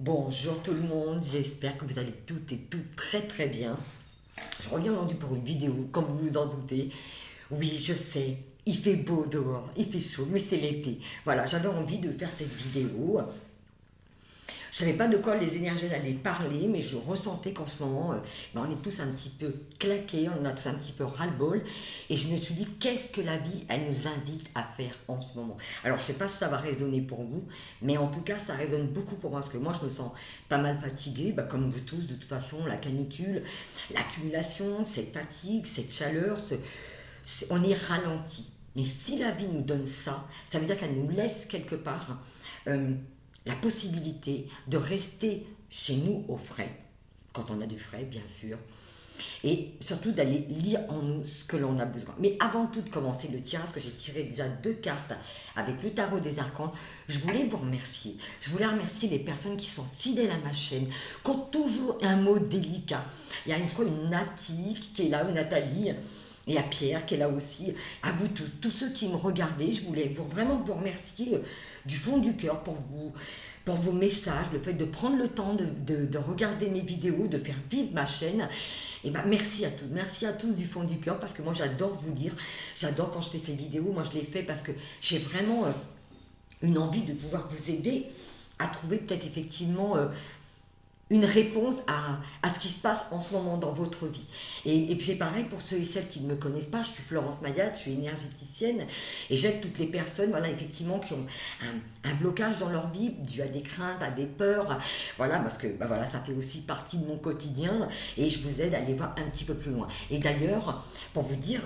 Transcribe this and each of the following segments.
Bonjour tout le monde, j'espère que vous allez toutes et toutes très très bien. Je reviens aujourd'hui pour une vidéo, comme vous vous en doutez. Oui, je sais, il fait beau dehors, il fait chaud, mais c'est l'été. Voilà, j'avais envie de faire cette vidéo. Je savais pas de quoi les énergies allaient parler, mais je ressentais qu'en ce moment, on est tous un petit peu claqués, on a tous un petit peu ras-le-bol. Et je me suis dit, qu'est-ce que la vie, elle nous invite à faire en ce moment? Alors, je sais pas si ça va résonner pour vous, mais en tout cas, ça résonne beaucoup pour moi, parce que moi, je me sens pas mal fatiguée, comme vous tous, de toute façon, la canicule, l'accumulation, cette fatigue, cette chaleur, on est ralenti. Mais si la vie nous donne ça, ça veut dire qu'elle nous laisse quelque part euh, la possibilité de rester chez nous au frais, quand on a du frais bien sûr, et surtout d'aller lire en nous ce que l'on a besoin. Mais avant tout de commencer le tirage, parce que j'ai tiré déjà 2 cartes avec le tarot des archanges, je voulais vous remercier. Je voulais remercier les personnes qui sont fidèles à ma chaîne, qui ont toujours un mot délicat. Il y a je crois une Nati qui est là, une Nathalie, et il y a Pierre qui est là aussi. À vous tous ceux qui me regardaient, je voulais vraiment vous remercier du fond du cœur pour vos messages, le fait de prendre le temps de regarder mes vidéos, de faire vivre ma chaîne. Et merci à tous du fond du cœur, parce que moi j'adore vous lire, j'adore quand je fais ces vidéos, moi je les fais parce que j'ai vraiment une envie de pouvoir vous aider à trouver peut-être effectivement une réponse à ce qui se passe en ce moment dans votre vie. Et puis c'est pareil pour ceux et celles qui ne me connaissent pas, je suis Florence Mayat, je suis énergéticienne et j'aide toutes les personnes, voilà, effectivement, qui ont un blocage dans leur vie, dû à des craintes, à des peurs, voilà, parce que voilà, ça fait aussi partie de mon quotidien et je vous aide à aller voir un petit peu plus loin. Et d'ailleurs, pour vous dire,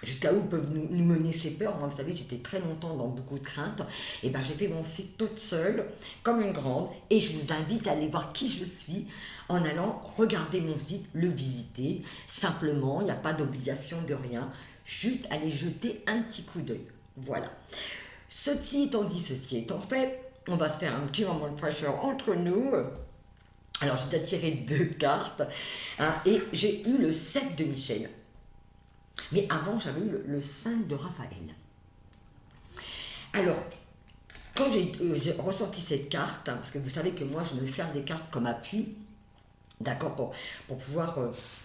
jusqu'à où peuvent nous mener ces peurs. Moi, vous savez, j'étais très longtemps dans beaucoup de craintes. Et j'ai fait mon site toute seule, comme une grande. Et je vous invite à aller voir qui je suis en allant regarder mon site, le visiter. Simplement, il n'y a pas d'obligation de rien. Juste aller jeter un petit coup d'œil. Voilà. Ceci étant dit, ceci étant fait, on va se faire un petit moment de fraîcheur entre nous. Alors, j'ai déjà tiré 2 cartes. Et j'ai eu le 7 de Michel. Mais avant, j'avais eu le 5 de Raphaël. Alors, quand j'ai ressenti cette carte, parce que vous savez que moi, je me sers des cartes comme appui, d'accord, pour pouvoir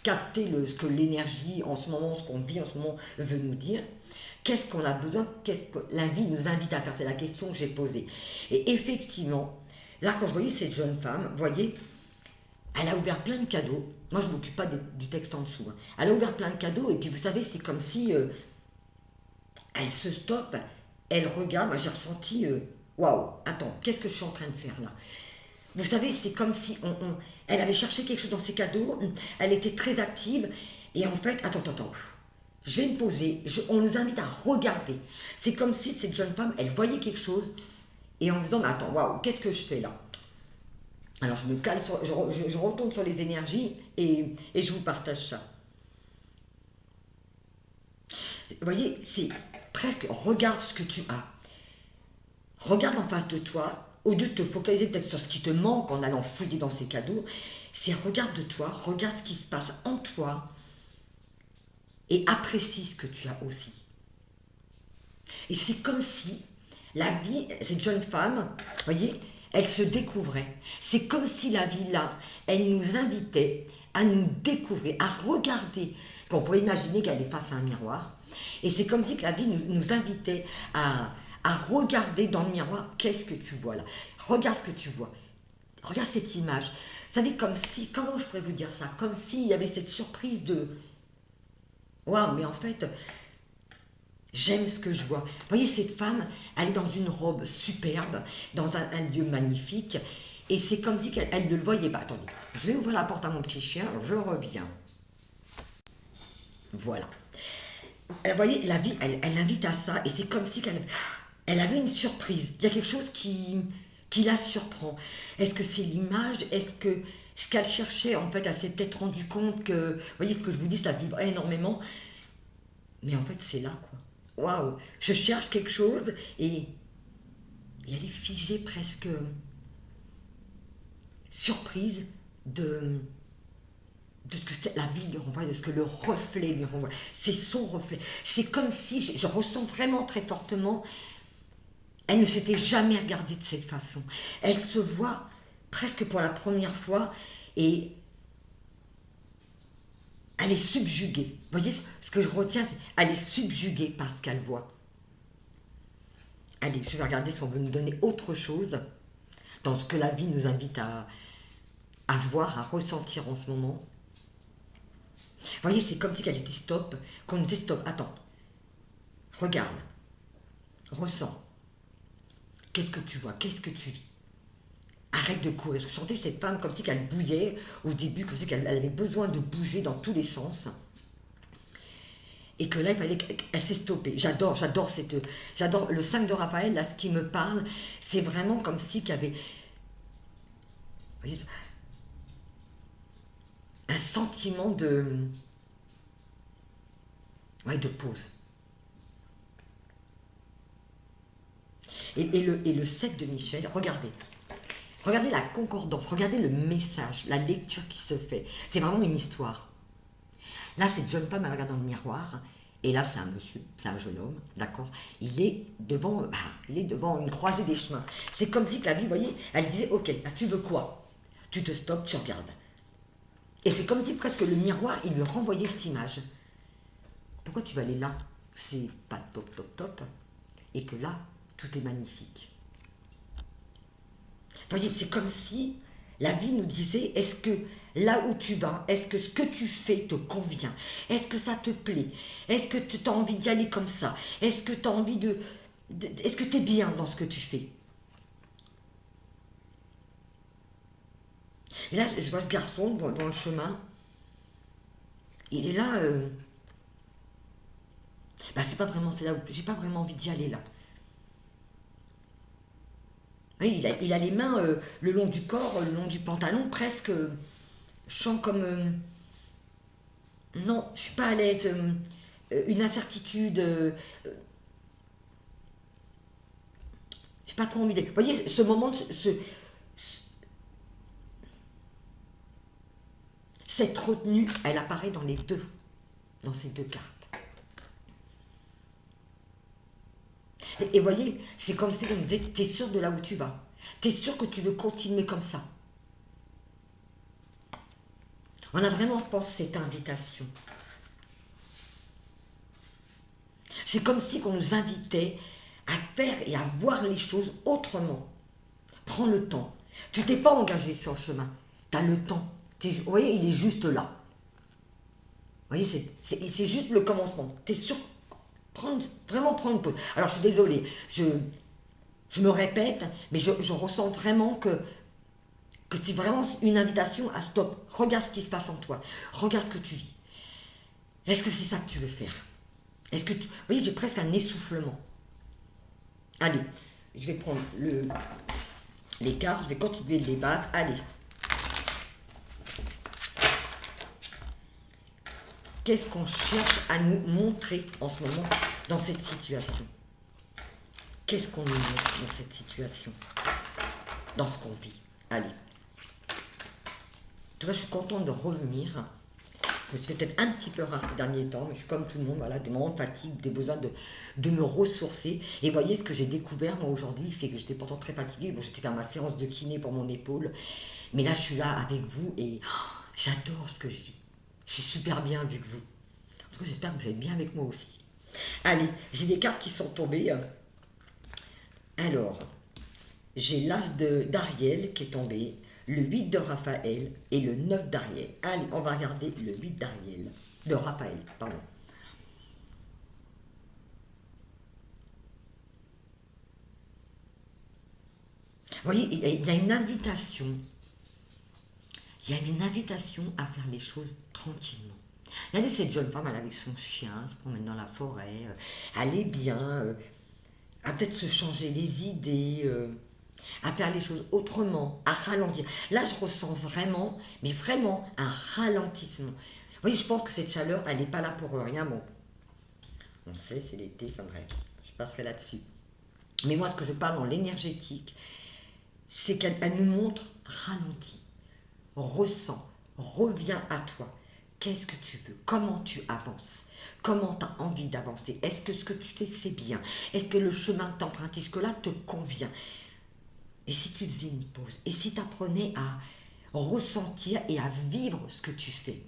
capter ce que l'énergie en ce moment, ce qu'on vit en ce moment veut nous dire. Qu'est-ce qu'on a besoin, qu'est-ce que la vie nous invite à faire? C'est la question que j'ai posée. Et effectivement, là, quand je voyais cette jeune femme, vous voyez, elle a ouvert plein de cadeaux. Moi, je ne m'occupe pas du texte en dessous. Elle a ouvert plein de cadeaux, et puis vous savez, c'est comme si elle se stoppe, elle regarde. Moi, j'ai ressenti waouh, attends, qu'est-ce que je suis en train de faire là? Vous savez, c'est comme si elle avait cherché quelque chose dans ses cadeaux, elle était très active, et en fait, attends, je vais me poser, on nous invite à regarder. C'est comme si cette jeune femme, elle voyait quelque chose, et en se disant, mais attends, waouh, qu'est-ce que je fais là? Alors je me cale, je retourne sur les énergies et je vous partage ça. Vous voyez, c'est presque regarde ce que tu as. Regarde en face de toi, au lieu de te focaliser peut-être sur ce qui te manque en allant fouiller dans ces cadeaux, c'est regarde de toi, regarde ce qui se passe en toi et apprécie ce que tu as aussi. Et c'est comme si la vie, cette jeune femme, vous voyez, elle se découvrait. C'est comme si la vie là, elle nous invitait à nous découvrir, à regarder. On pourrait imaginer qu'elle est face à un miroir. Et c'est comme si que la vie nous invitait à regarder dans le miroir. Qu'est-ce que tu vois là? Regarde ce que tu vois. Regarde cette image. Vous savez, comme si, comment je pourrais vous dire ça? Comme s'il y avait cette surprise de waouh, mais en fait, j'aime ce que je vois. Vous voyez, cette femme, elle est dans une robe superbe, dans un lieu magnifique, et c'est comme si elle ne le voyait pas. Attendez, je vais ouvrir la porte à mon petit chien, je reviens. Voilà. Vous voyez, la vie, elle invite à ça, et c'est comme si elle avait une surprise. Il y a quelque chose qui la surprend. Est-ce que c'est l'image? Est-ce que ce qu'elle cherchait, en fait, elle s'est peut-être rendu compte que, vous voyez ce que je vous dis, ça vibre énormément, mais en fait, c'est là, quoi. Waouh, je cherche quelque chose et elle est figée, presque surprise de ce que la vie lui renvoie, de ce que le reflet lui renvoie. C'est son reflet. C'est comme si, je ressens vraiment très fortement, elle ne s'était jamais regardée de cette façon. Elle se voit presque pour la première fois, et elle est subjuguée. Vous voyez, ce que je retiens, c'est elle est subjuguée par ce qu'elle voit. Allez, je vais regarder si on veut nous donner autre chose dans ce que la vie nous invite à voir, à ressentir en ce moment. Vous voyez, c'est comme si elle était stop, qu'on nous disait stop, attends, regarde, ressens. Qu'est-ce que tu vois? Qu'est-ce que tu vis? Arrête de courir. Je chantais cette femme comme si qu'elle bouillait au début, comme si qu'elle avait besoin de bouger dans tous les sens. Et que là, il fallait qu'elle s'est stoppée. J'adore le 5 de Raphaël, là, ce qui me parle, c'est vraiment comme si qu'il y avait, vous voyez, un sentiment de pause. Et le 7 de Michel, regardez la concordance, regardez le message, la lecture qui se fait. C'est vraiment une histoire. Là, cette jeune femme, elle regarde dans le miroir, et là, c'est un monsieur, c'est un jeune homme, d'accord. Il est devant une croisée des chemins. C'est comme si que la vie, vous voyez, elle disait, ok, là, tu veux quoi? Tu te stoppes, tu regardes. Et c'est comme si presque le miroir, il lui renvoyait cette image. Pourquoi tu vas aller là? C'est pas top, top, top. Et que là, tout est magnifique. Vous voyez, c'est comme si la vie nous disait, est-ce que là où tu vas, est-ce que ce que tu fais te convient? Est-ce que ça te plaît? Est-ce que tu as envie d'y aller comme ça? Est-ce que tu as envie est-ce que tu es bien dans ce que tu fais? Et là, je vois ce garçon dans le chemin. Il est là. C'est là où j'ai pas vraiment envie d'y aller là. Oui, il a les mains le long du corps, le long du pantalon, presque. Je sens comme. Non, je suis pas à l'aise. Une incertitude. J'ai pas trop envie d'être. Vous voyez, ce moment, cette retenue, elle apparaît dans ces deux cartes. Et voyez, c'est comme si on me disait, t'es sûr de là où tu vas? T'es sûr que tu veux continuer comme ça? On a vraiment, je pense, cette invitation. C'est comme si on nous invitait à faire et à voir les choses autrement. Prends le temps. Tu t'es pas engagé sur le chemin. Tu as le temps. Vous voyez, il est juste là. Vous voyez, c'est juste le commencement. Tu es sûr? Vraiment prendre une pause. Alors, je suis désolée. Je me répète, mais je ressens vraiment que c'est vraiment une invitation à stop. Regarde ce qui se passe en toi. Regarde ce que tu vis. Est-ce que c'est ça que tu veux faire? Est-ce que vous voyez, j'ai presque un essoufflement. Allez, je vais prendre les cartes, je vais continuer de les battre. Allez. Qu'est-ce qu'on cherche à nous montrer en ce moment dans cette situation? Qu'est-ce qu'on nous montre dans cette situation? Dans ce qu'on vit. Allez. Tu vois, je suis contente de revenir. Je me suis fait peut-être un petit peu rare ces derniers temps, mais je suis comme tout le monde, voilà, des moments de fatigue, des besoins de me ressourcer. Et voyez, ce que j'ai découvert, moi, aujourd'hui, c'est que j'étais pourtant très fatiguée. Bon, j'étais faire ma séance de kiné pour mon épaule. Mais là, je suis là avec vous et j'adore ce que je vis. Je suis super bien avec vous. En tout cas, j'espère que vous êtes bien avec moi aussi. Allez, j'ai des cartes qui sont tombées. Alors, j'ai l'As d'Ariel qui est tombé, le 8 de Raphaël et le 9 d'Ariel. Allez, on va regarder le 8 d'Ariel. De Raphaël, pardon. Vous voyez, il y a une invitation. Il y a une invitation à faire les choses tranquillement. Regardez cette jeune femme, elle est avec son chien, se promène dans la forêt, elle est bien, à peut-être se changer les idées, à faire les choses autrement, à ralentir. Là, je ressens vraiment, mais vraiment, un ralentissement. Vous voyez, je pense que cette chaleur, elle n'est pas là pour rien. Bon, on sait, c'est l'été, enfin bref, je passerai là-dessus. Mais moi, ce que je parle dans l'énergétique, c'est qu'elle nous montre ralentis, ressens, reviens à toi. Qu'est-ce que tu veux? Comment tu avances? Comment tu as envie d'avancer? Est-ce que ce que tu fais, c'est bien? Est-ce que le chemin que tu empruntes jusque-là te convient? Et si tu faisais une pause? Et si tu apprenais à ressentir et à vivre ce que tu fais?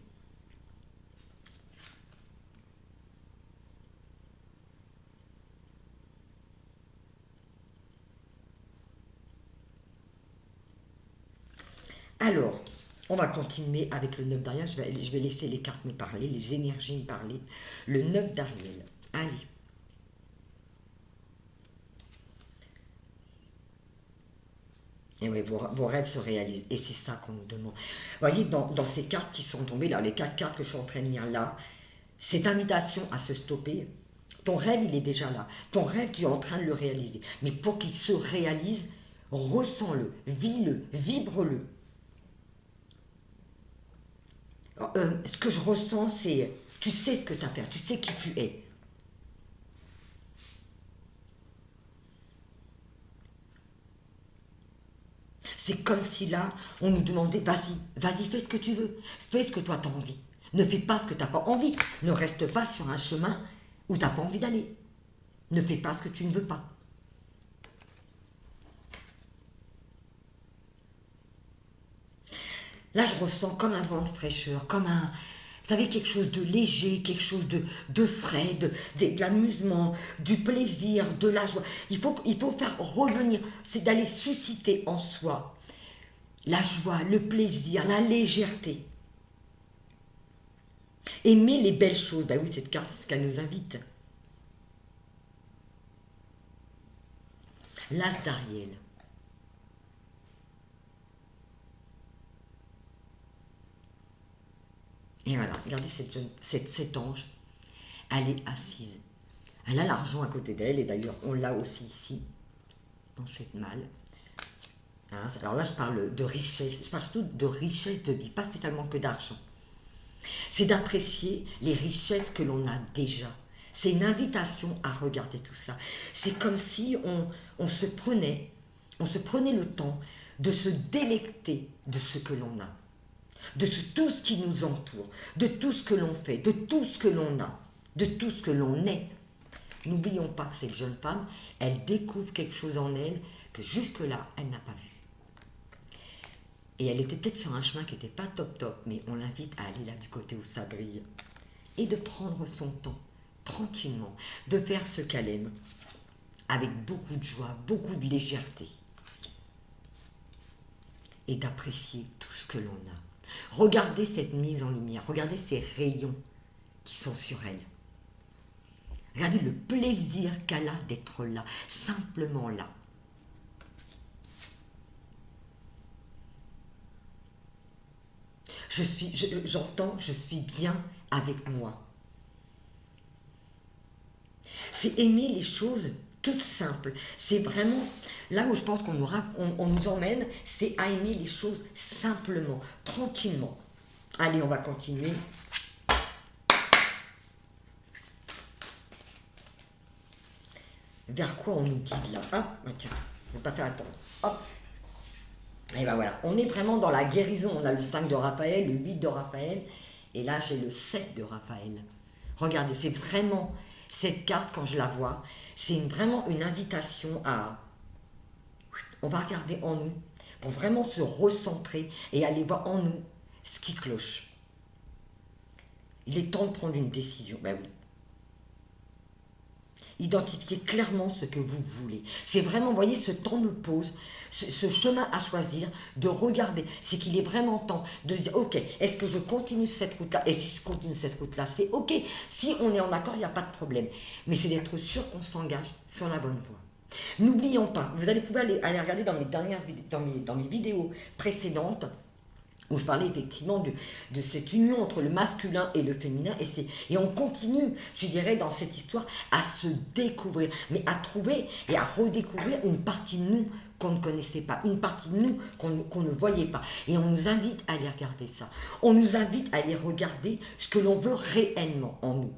Alors, on va continuer avec le 9 d'Ariel. Je vais laisser les cartes me parler, les énergies me parler. Le 9 d'Ariel. Allez. Et oui, vos rêves se réalisent. Et c'est ça qu'on nous demande. Vous voyez, dans ces cartes qui sont tombées, là, les 4 cartes que je suis en train de lire là, cette invitation à se stopper, ton rêve, il est déjà là. Ton rêve, tu es en train de le réaliser. Mais pour qu'il se réalise, ressens-le, vis-le, vibre-le. Ce que je ressens, c'est, tu sais ce que tu as à faire, tu sais qui tu es. C'est comme si là, on nous demandait, vas-y, fais ce que tu veux, fais ce que toi tu as envie. Ne fais pas ce que tu n'as pas envie. Ne reste pas sur un chemin où tu n'as pas envie d'aller. Ne fais pas ce que tu ne veux pas. Là, je ressens comme un vent de fraîcheur, comme un, vous savez, quelque chose de léger, quelque chose de frais, de l'amusement, du plaisir, de la joie. Il faut faire revenir, c'est d'aller susciter en soi la joie, le plaisir, la légèreté. Aimer les belles choses. Ben oui, cette carte, c'est ce qu'elle nous invite. L'As d'Ariel. Et voilà, regardez cet ange. Elle est assise. Elle a l'argent à côté d'elle, et d'ailleurs, on l'a aussi ici, dans cette malle. Hein, alors là, je parle de richesse, je parle surtout de richesse de vie, pas spécialement que d'argent. C'est d'apprécier les richesses que l'on a déjà. C'est une invitation à regarder tout ça. C'est comme si on se prenait le temps de se délecter de ce que l'on a, de tout ce qui nous entoure, de tout ce que l'on fait, de tout ce que l'on a, de tout ce que l'on est. N'oublions pas que cette jeune femme, elle découvre quelque chose en elle que jusque-là, elle n'a pas vu. Et elle était peut-être sur un chemin qui n'était pas top, mais on l'invite à aller là du côté où ça brille. Et de prendre son temps, tranquillement, de faire ce qu'elle aime, avec beaucoup de joie, beaucoup de légèreté. Et d'apprécier tout ce que l'on a. Regardez cette mise en lumière, regardez ces rayons qui sont sur elle. Regardez le plaisir qu'elle a d'être là, simplement là. J'entends, je suis bien avec moi. C'est aimer les choses toutes simples. C'est vraiment là où je pense qu'on nous emmène, c'est à aimer les choses simplement, tranquillement. Allez, on va continuer. Vers quoi on nous guide là? Ah, tiens, je ne vais pas faire attendre. Hop. Et ben voilà, on est vraiment dans la guérison. On a le 5 de Raphaël, le 8 de Raphaël, et là j'ai le 7 de Raphaël. Regardez, c'est vraiment cette carte, quand je la vois, c'est vraiment une invitation à... On va regarder en nous, pour vraiment se recentrer et aller voir en nous ce qui cloche. Il est temps de prendre une décision, ben oui. Identifiez clairement ce que vous voulez. C'est vraiment, vous voyez, ce temps de pause, ce chemin à choisir, de regarder. C'est qu'il est vraiment temps de se dire, ok, est-ce que je continue cette route-là? Et si je continue cette route-là, c'est ok. Si on est en accord, il n'y a pas de problème. Mais c'est d'être sûr qu'on s'engage sur la bonne voie. N'oublions pas, vous allez pouvoir aller regarder dans mes vidéos précédentes, où je parlais effectivement de cette union entre le masculin et le féminin, et on continue, je dirais, dans cette histoire, à se découvrir, mais à trouver et à redécouvrir une partie de nous qu'on ne connaissait pas, une partie de nous qu'on ne voyait pas. Et on nous invite à aller regarder ça. On nous invite à aller regarder ce que l'on veut réellement en nous.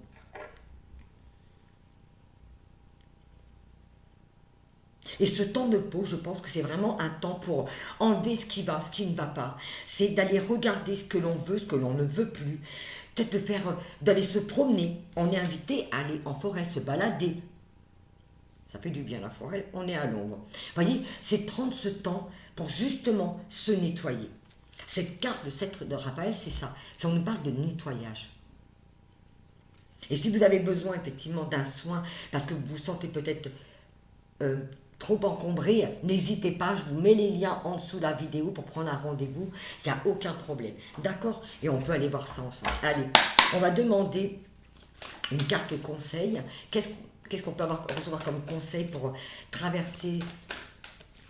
Et ce temps de pause, je pense que c'est vraiment un temps pour enlever ce qui va, ce qui ne va pas. C'est d'aller regarder ce que l'on veut, ce que l'on ne veut plus. Peut-être d'aller se promener. On est invité à aller en forêt, se balader. Ça fait du bien la forêt, on est à l'ombre. Vous voyez, c'est prendre ce temps pour justement se nettoyer. Cette carte de sceptre de Raphaël, c'est ça. On nous parle de nettoyage. Et si vous avez besoin effectivement d'un soin, parce que vous vous sentez peut-être trop encombré, n'hésitez pas, je vous mets les liens en dessous de la vidéo pour prendre un rendez-vous, il n'y a aucun problème. D'accord? Et on peut aller voir ça ensemble. Allez, on va demander une carte conseil. Qu'est-ce qu'on peut recevoir comme conseil pour traverser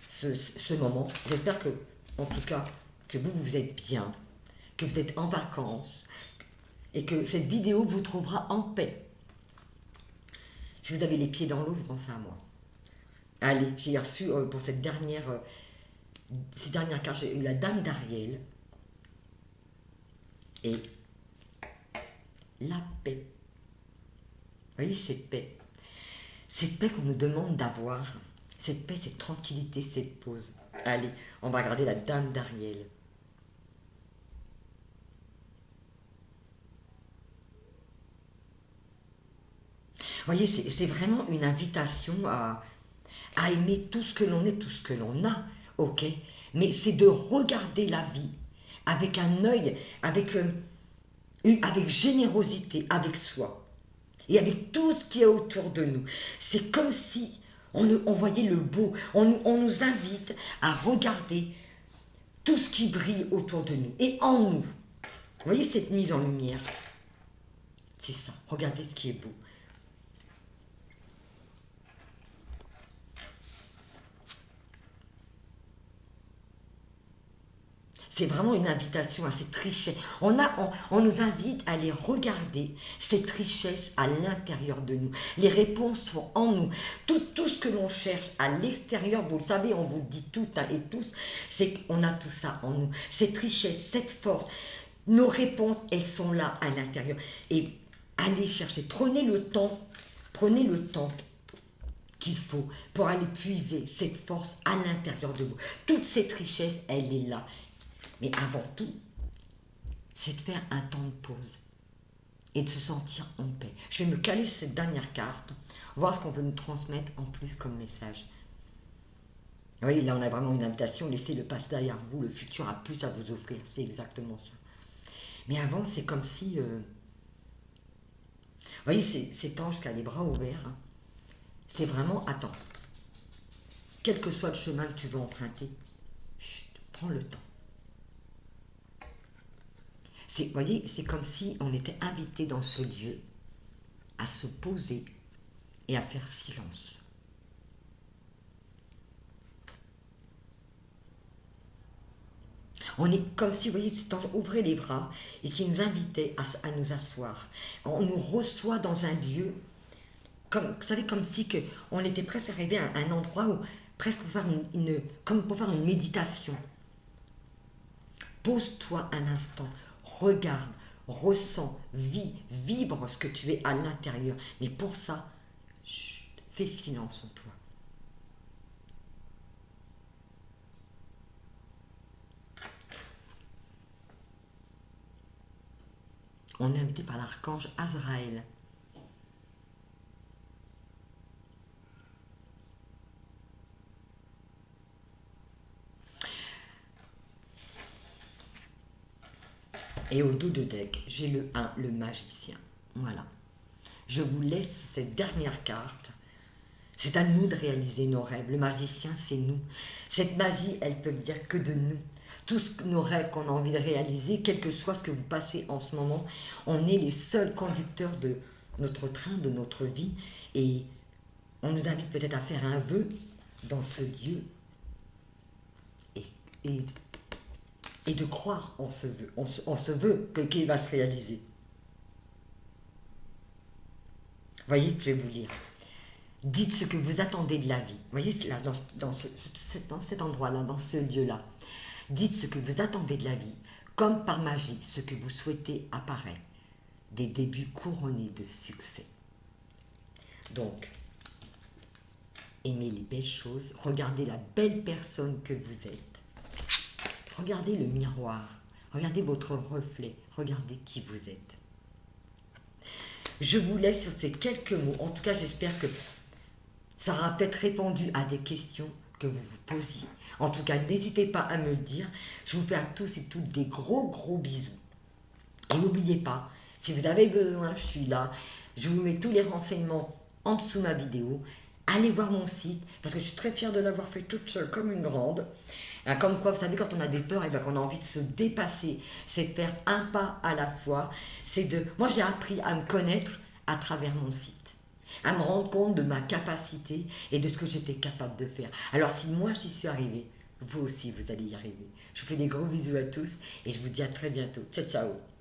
ce moment? J'espère que, en tout cas, que vous êtes bien, que vous êtes en vacances et que cette vidéo vous trouvera en paix. Si vous avez les pieds dans l'eau, vous pensez à moi. Allez, j'ai reçu pour ces dernières cartes, j'ai eu la Dame d'Ariel et la paix. Vous voyez, cette paix. Cette paix qu'on nous demande d'avoir. Cette paix, cette tranquillité, cette pause. Allez, on va regarder la Dame d'Ariel. Vous voyez, c'est vraiment une invitation à aimer tout ce que l'on est, tout ce que l'on a, ok? Mais c'est de regarder la vie avec un œil, avec générosité, avec soi, et avec tout ce qui est autour de nous. C'est comme si on voyait le beau, on nous invite à regarder tout ce qui brille autour de nous, et en nous. Vous voyez cette mise en lumière? C'est ça, regardez ce qui est beau. C'est vraiment une invitation à cette richesse. On nous invite à aller regarder cette richesse à l'intérieur de nous. Les réponses sont en nous. Tout ce que l'on cherche à l'extérieur, vous le savez, on vous le dit toutes et tous, c'est qu'on a tout ça en nous. Cette richesse, cette force, nos réponses, elles sont là à l'intérieur. Et allez chercher, prenez le temps qu'il faut pour aller puiser cette force à l'intérieur de vous. Toute cette richesse, elle est là. Mais avant tout, c'est de faire un temps de pause et de se sentir en paix. Je vais me caler cette dernière carte, voir ce qu'on veut nous transmettre en plus comme message. Oui, là on a vraiment une invitation, laissez le passé derrière vous, le futur a plus à vous offrir, c'est exactement ça. Mais avant, c'est comme si... vous voyez, cet ange qui a les bras ouverts, hein, c'est vraiment, attends, quel que soit le chemin que tu veux emprunter, chut, prends le temps. Vous voyez, c'est comme si on était invité dans ce lieu à se poser et à faire silence. On est comme si, vous voyez, cet ange ouvrait les bras et qui nous invitait à nous asseoir. On nous reçoit dans un lieu, comme, vous savez, comme si on était presque arrivé à un endroit où, presque pour faire comme pour faire une méditation. Pose-toi un instant, regarde, ressens, vibre ce que tu es à l'intérieur. Mais pour ça, chut, fais silence en toi. On est invité par l'archange Azraël. Et au dos de deck, j'ai le 1, le magicien. Voilà. Je vous laisse cette dernière carte. C'est à nous de réaliser nos rêves. Le magicien, c'est nous. Cette magie, elle peut dire que de nous. Tous nos rêves qu'on a envie de réaliser, quel que soit ce que vous passez en ce moment, on est les seuls conducteurs de notre train, de notre vie. Et on nous invite peut-être à faire un vœu dans ce Dieu. Et de croire en ce vœu qu'il va se réaliser. Voyez, je vais vous lire. Dites ce que vous attendez de la vie. Voyez, là, dans cet endroit-là, dans ce lieu-là. Dites ce que vous attendez de la vie, comme par magie, ce que vous souhaitez apparaît. Des débuts couronnés de succès. Donc, aimez les belles choses, regardez la belle personne que vous êtes. Regardez le miroir, regardez votre reflet, regardez qui vous êtes. Je vous laisse sur ces quelques mots. En tout cas, j'espère que Ça aura peut-être répondu à des questions que vous vous posiez. En tout cas, n'hésitez pas à me le dire. Je vous fais à tous et toutes des gros gros bisous. Et n'oubliez pas, si vous avez besoin, je suis là. Je vous mets tous les renseignements en dessous de ma vidéo. Allez voir mon site, parce que je suis très fière de l'avoir fait toute seule comme une grande. Hein, comme quoi, vous savez, quand on a des peurs, et bien qu'on a envie de se dépasser, c'est de faire un pas à la fois. Moi, j'ai appris à me connaître à travers mon site, à me rendre compte de ma capacité et de ce que j'étais capable de faire. Alors si moi j'y suis arrivée, vous aussi vous allez y arriver. Je vous fais des gros bisous à tous et je vous dis à très bientôt. Ciao ciao.